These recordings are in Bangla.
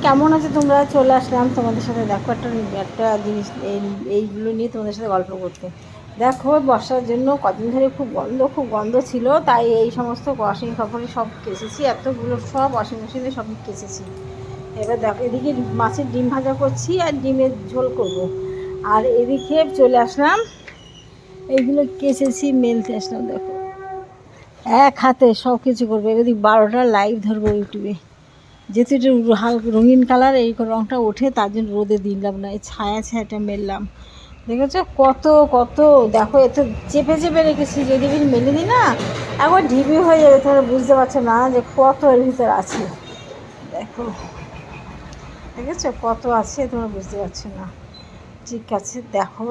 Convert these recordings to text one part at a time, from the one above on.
কেমন আছে তোমরা? চলে আসলাম তোমাদের সাথে। দেখো একটা জিনিস এইগুলো নিয়ে তোমাদের সাথে গল্প করতে। দেখো বর্ষার জন্য কদিন ধরে খুব গন্ধ ছিল, তাই এই সমস্ত ওয়াশিং কাপড়ে সব কেচেছি, এতগুলো সব ওয়াশিং মেশিনে সব কেচেছি। এবার দেখো এদিকে মাছের ডিম ভাজা করছি আর ডিমের ঝোল করব। আর এদিকে চলে আসলাম, এইগুলো কেচেছি মেলতে আসলাম। দেখো এক হাতে সব কিছু করবো। এবার 12টা লাইভ ধরবো ইউটিউবে, যেহেতু এটা হালকা রঙিন কালার, এই রঙটা ওঠে, তার জন্য রোদে দিলাম না, এই ছায়াটা মেললাম। দেখেছো কত কত, দেখো এত চেপে চেপে রেখেছি, যদি মেলে দিই না একবার ঢিবি হয়ে যাবে। তোমরা বুঝতে পারছো না যে কত এর ভিতর আছে। দেখো দেখেছো কত আছে, তোমরা বুঝতে পারছো না। ঠিক আছে দেখো,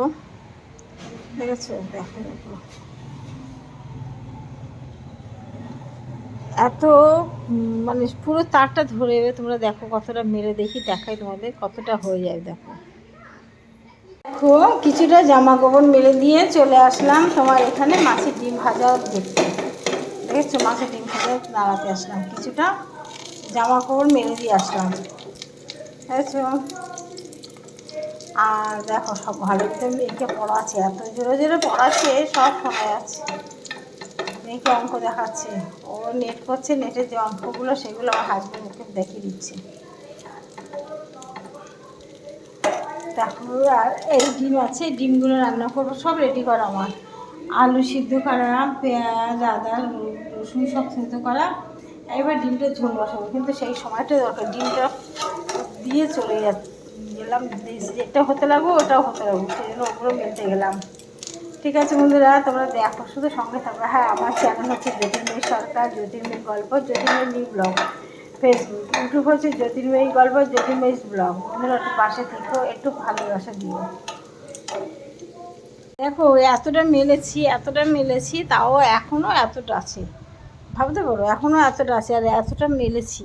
দেখেছো, দেখো দেখো এত মানে পুরো তারটা ধরে যাবে। তোমরা দেখো কতটা মেরে দেখি, দেখাই তোমাদের কতটা হয়ে যায়। দেখো দেখো কিছুটা জামা কাপড় মেলে দিয়ে চলে আসলাম তোমার এখানে মাছের ডিম ভাজা দেখতে। দেখেছো মাছের ডিম ভাজা নাড়াতে আসলাম, কিছুটা জামা কাপড় মেলে দিয়ে আসলাম। দেখেছো, আর দেখো সব ভালো তো মেয়েকে পড়াচ্ছে, এত জোরে জোরে পড়াচ্ছে, সব শোনা যাচ্ছে। মেয়েকে অঙ্ক দেখাচ্ছে, ও নেট করছে, নেটের যে অঙ্কগুলো সেগুলো আমার হাজব্যান্ডকে দেখিয়ে দিচ্ছে। দেখো আর এই ডিম আছে, ডিমগুলো রান্না করবো, সব রেডি করা আমার। আলু সিদ্ধ করা, পেঁয়াজ আদা রসুন সব সিদ্ধ করা। এবার ডিমটা ঝোল বসাবো, কিন্তু সেই সময়টা দরকার। ডিমটা দিয়ে চলে গেলাম, এটা হতে লাগবো ওটাও হতে লাগবো, সেই জন্য ওগুলো মেলতে গেলাম। ঠিক আছে বন্ধুরা, তোমরা দেখো, শুধু সঙ্গে থাকবে। হ্যাঁ, আমার চ্যানেল হচ্ছে জ্যোতির্ময়ী সরকার, জ্যোতির্ময়ী গল্প, জ্যোতির্ময়ী নিউ ব্লগ। ফেসবুক, ইউটিউব হচ্ছে জ্যোতির্ময়ী গল্প, জ্যোতির্ময়ী ব্লগ। বন্ধুরা একটু পাশে থেকো, একটু ভালোবাসা দিও। দেখো এতটা মেলেছি, তাও এখনও এতটা আছে। ভাবতে পারো এখনও এতটা আছে, আর এতটা মেলেছি।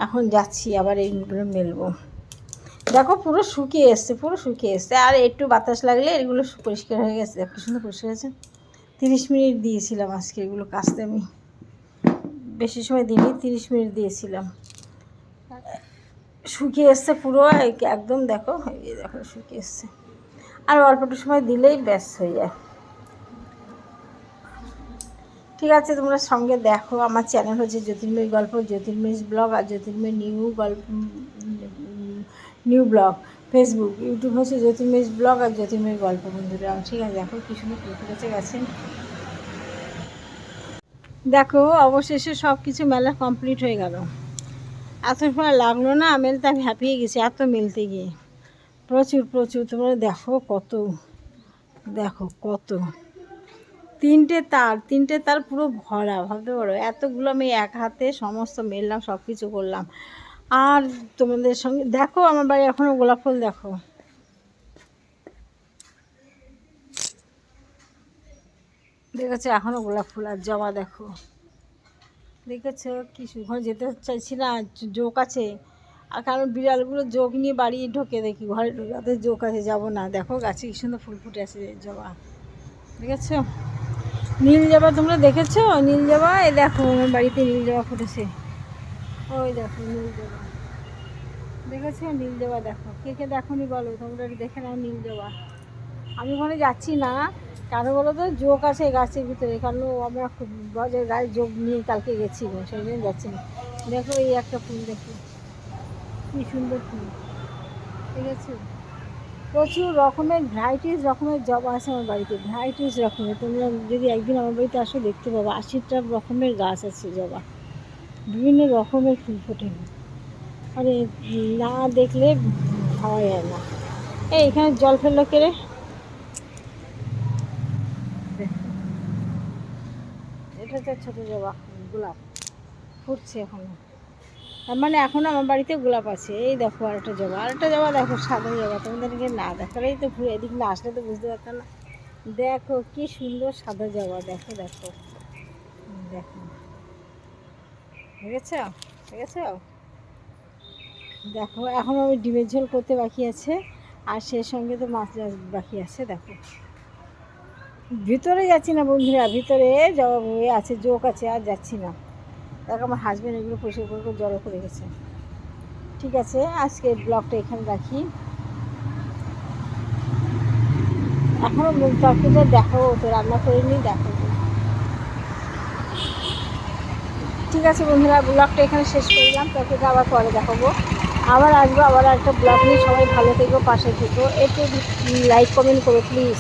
এখন যাচ্ছি আবার এইগুলো মেলবো। দেখো পুরো শুকিয়ে এসছে, পুরো শুকিয়ে এসছে, আর একটু বাতাস লাগলে এগুলো পরিষ্কার হয়ে গেছে। একটু সুন্দর পরিষ্কার হয়েছে। 30 মিনিট দিয়েছিলাম আজকে এগুলো কাচতে, আমি বেশি সময় দিইনি, 30 মিনিট দিয়েছিলাম। শুকিয়ে এসছে পুরো একদম। দেখো এই দেখো শুকিয়ে এসছে, আর অল্পটু সময় দিলেই ব্যাস হয়ে যায়। ঠিক আছে, তোমরা সঙ্গে দেখো। আমার চ্যানেল হচ্ছে জ্যোতির্ময়ী গল্প, জ্যোতির্ময়ী ব্লগ, আর জ্যোতির্ময়ী নিউ ব্লগ। ফেসবুক, ইউটিউব হচ্ছে জ্যোতির্ময়ী ব্লগ আর জ্যোতির্ময়ী গল্প। বন্ধুরা ঠিক আছে, দেখো কি সুন্দর ফুল ফুটেছে গেছে। দেখো অবশেষে সব কিছু মেলা কমপ্লিট হয়ে গেল। এত সময় লাগলো না মেলতে, আমি হ্যাপিয়ে গেছি এত মেলতে গিয়ে। প্রচুর প্রচুর, তোমরা দেখো কত, দেখো কত, তিনটে তার পুরো ভরা। ভাবতে পারো এতগুলো আমি এক হাতে সমস্ত মেললাম, সব কিছু করলাম। আর তোমাদের সঙ্গে দেখো আমার বাড়ি এখনও গোলাপ ফুল, দেখো দেখেছো এখনও গোলাপ ফুল। আর জবা দেখো, দেখেছো কি ঘরে যেতে চাইছি না, জোক আছে। আর কারণ বিড়ালগুলো জোক নিয়ে বাড়ি ঢোকে, দেখি ঘরে ঢোকাতে জোক আছে, যাবো না। দেখো গাছে কি সুন্দর ফুল ফুটে আছে জবা, দেখেছো। নীল জবা তোমরা দেখেছো? নীল জবা, এই দেখো আমার বাড়িতে নীল জবা ফুটেছে। ওই দেখো নীল জবা, দেখেছো নীল জবা? দেখো কে কে দেখো নি বলো, তোমরা দেখে নাও নীল জবা। আমি ওখানে যাচ্ছি না, কেন বলো তো, জোক আছে গাছের ভিতরে, কারণ আমরা গজের গায়ে যোগ নিয়ে কালকে গেছিলো, সেই জন্য যাচ্ছি না। দেখো এই একটা ফুল, দেখো কি সুন্দর ফুল, ঠিক আছে। প্রচুর রকমের ভ্যারাইটিস রকমের জবা আছে আমার বাড়িতে, ভ্যারাইটিস রকমের। তোমরা যদি একদিন আমার বাড়িতে আসো দেখতে পাবো, 80টা রকমের গাছ আছে জবা, বিভিন্ন রকমের ফুল ফোটে। মানে না দেখলে ভাবা যায় না। এই এখানে জল ফেললো কে রে? এটা হচ্ছে ছোটো জবা, গোলাপ ফুটছে এখনো। তার মানে এখনও আমার বাড়িতে গোলাপ আছে। এই দেখো আরেকটা জবা, আরেকটা জবা দেখো, সাদা জবা। তোমাদেরকে না দেখালেই তো ঘুরে, এদিক না আসলে তো বুঝতে পারতাম না। দেখো কি সুন্দর সাদা জবা, দেখো দেখো দেখো, দেখেছ, দেখেছ? দেখো এখন আমি ডিমের ঝোল করতে বাকি আছে, আর সেই সঙ্গে তো মাছ বাকি আছে। দেখো ভিতরে যাচ্ছি না বন্ধুরা, ভিতরে জবা বয়ে আছে, জোক আছে, আর যাচ্ছি না। দেখো আমার হাজব্যান্ড এগুলো পরিষ্কার করে জড়ো করে গেছে। ঠিক আছে, আজকের ব্লগটা এখানে রাখি। এখনও মুখ তরকারিটা দেখাবো, তো রান্না করে নিই, দেখাবো। ঠিক আছে বন্ধুরা, ব্লগটা এখানে শেষ করলাম, তরকারিটা আবার পরে দেখাবো। আবার আসবো, আবার একটা ব্লগ নিয়ে। সবাই ভালো থেকো, পাশে থেকো, একটু লাইক কমেন্ট করো প্লিজ।